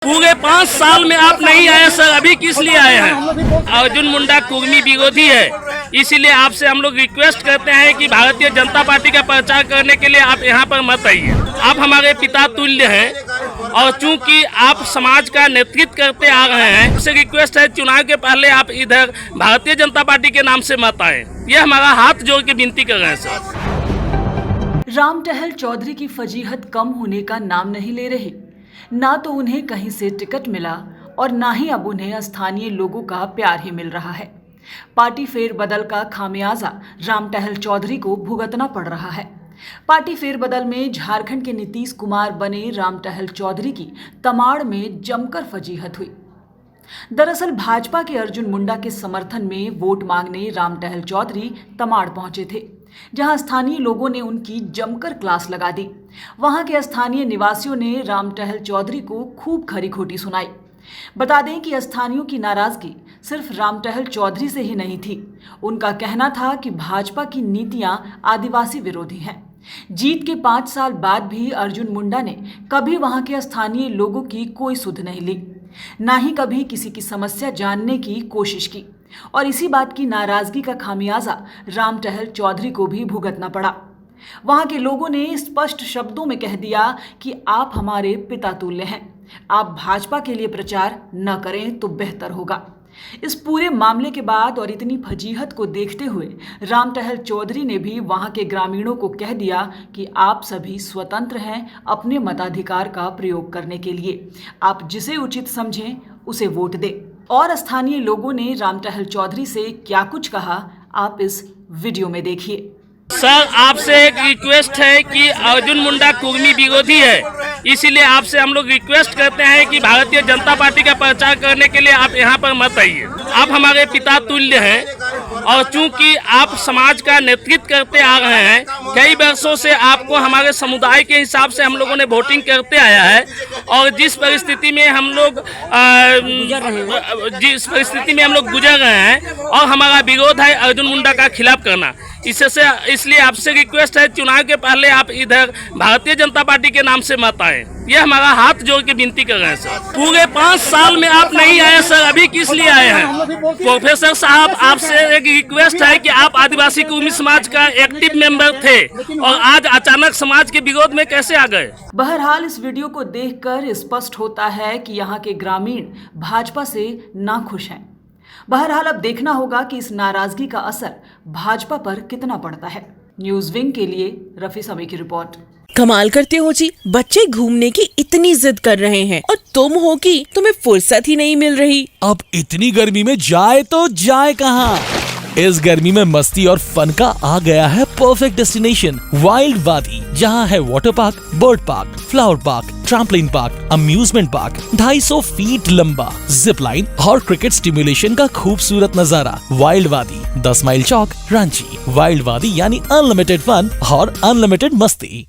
पूरे 5 साल में आप नहीं आए सर, अभी किस लिए आए हैं? अर्जुन मुंडा कुर्मी विरोधी है, इसीलिए आपसे हम लोग रिक्वेस्ट करते हैं कि भारतीय जनता पार्टी का प्रचार करने के लिए आप यहाँ पर मत आइए। आप हमारे पिता तुल्य हैं और चूंकि आप समाज का नेतृत्व करते आ रहे हैं, आपसे रिक्वेस्ट है चुनाव के पहले आप इधर भारतीय जनता पार्टी के नाम से मत आए। ये हमारा हाथ जोड़ के विनती कर रहे हैं सर। राम टहल चौधरी की फजीहत कम होने का नाम नहीं ले रही। ना तो उन्हें कहीं से टिकट मिला और ना ही अब उन्हें स्थानीय लोगों का प्यार ही मिल रहा है। पार्टी फेरबदल का खामियाजा राम टहल चौधरी को भुगतना पड़ रहा है। पार्टी फेरबदल में झारखंड के नीतीश कुमार बने राम टहल चौधरी की तमाड़ में जमकर फजीहत हुई। दरअसल भाजपा के अर्जुन मुंडा के समर्थन में वोट मांगने राम टहल चौधरी तमाड़ पहुंचे थे, जहां स्थानीय लोगों ने उनकी जमकर क्लास लगा दी। वहां के स्थानीय निवासियों ने राम टहल चौधरी को खूब खरी खोटी सुनाई। बता दें कि स्थानीयों की नाराजगी सिर्फ राम टहल चौधरी से ही नहीं थी। उनका कहना था कि भाजपा की नीतियां आदिवासी विरोधी हैं। जीत के 5 साल बाद भी अर्जुन मुंडा ने कभी वहां के स्थानीय लोगों की कोई सुध नहीं ली, ना ही कभी किसी की समस्या जानने की कोशिश की, और इसी बात की नाराजगी का खामियाजा राम टहल चौधरी को भी भुगतना पड़ा। वहां के लोगों ने स्पष्ट शब्दों में कह दिया कि आप हमारे पिता तुल्य हैं, आप भाजपा के लिए प्रचार न करें तो बेहतर होगा। इस पूरे मामले के बाद और इतनी फजीहत को देखते हुए राम टहल चौधरी ने भी वहां के ग्रामीणों को कह दिया कि आप सभी स्वतंत्र हैं अपने मताधिकार का प्रयोग करने के लिए। आप जिसे उचित समझें उसे वोट दें। और स्थानीय लोगों ने राम टहल चौधरी से क्या कुछ कहा, आप इस वीडियो में देखिए। सर, आपसे एक रिक्वेस्ट है कि अर्जुन मुंडा कुर्मी विरोधी है, इसीलिए आपसे हम लोग रिक्वेस्ट करते हैं कि भारतीय जनता पार्टी का प्रचार करने के लिए आप यहाँ पर मत आइए। आप हमारे पिता तुल्य हैं और चूंकि आप समाज का नेतृत्व करते आ रहे हैं, कई वर्षों से आपको हमारे समुदाय के हिसाब से हम लोगों ने वोटिंग करते आया है, और जिस परिस्थिति में हम लोग गुजर रहे हैं और हमारा विरोध है अर्जुन मुंडा का खिलाफ करना, इसलिए आपसे रिक्वेस्ट है चुनाव के पहले आप इधर भारतीय जनता पार्टी के नाम से मत आए। ये हमारा हाथ जोड़ के विनती कर रहे हैं सर। पूरे 5 साल में आप नहीं आए सर, अभी किस लिए आए हैं? प्रोफेसर साहब, आपसे एक रिक्वेस्ट है कि आप आदिवासी कुर्मी समाज का एक्टिव मेंबर थे और आज अचानक समाज के विरोध में कैसे आ गए? बहरहाल इस वीडियो को देखकर स्पष्ट होता है कि यहाँ के ग्रामीण भाजपा से नाखुश हैं। बहरहाल अब देखना होगा कि इस नाराजगी का असर भाजपा पर कितना पड़ता है। न्यूज़ विंग के लिए रफी समी की रिपोर्ट। कमाल करते हो जी, बच्चे घूमने की इतनी जिद कर रहे हैं और तुम हो कि तुम्हें फुर्सत ही नहीं मिल रही। अब इतनी गर्मी में जाए तो जाए कहाँ? इस गर्मी में मस्ती और फन का आ गया है परफेक्ट डेस्टिनेशन, वाइल्ड वादी, जहाँ है water park, bird park, flower park, trampoline park, amusement park, 250 feet लंबा, जिप लाइन और क्रिकेट स्टिमुलेशन का खूबसूरत नजारा। वाइल्ड वादी, 10 माइल चौक, रांची। वाइल्ड वादी यानी अनलिमिटेड फन और अनलिमिटेड मस्ती।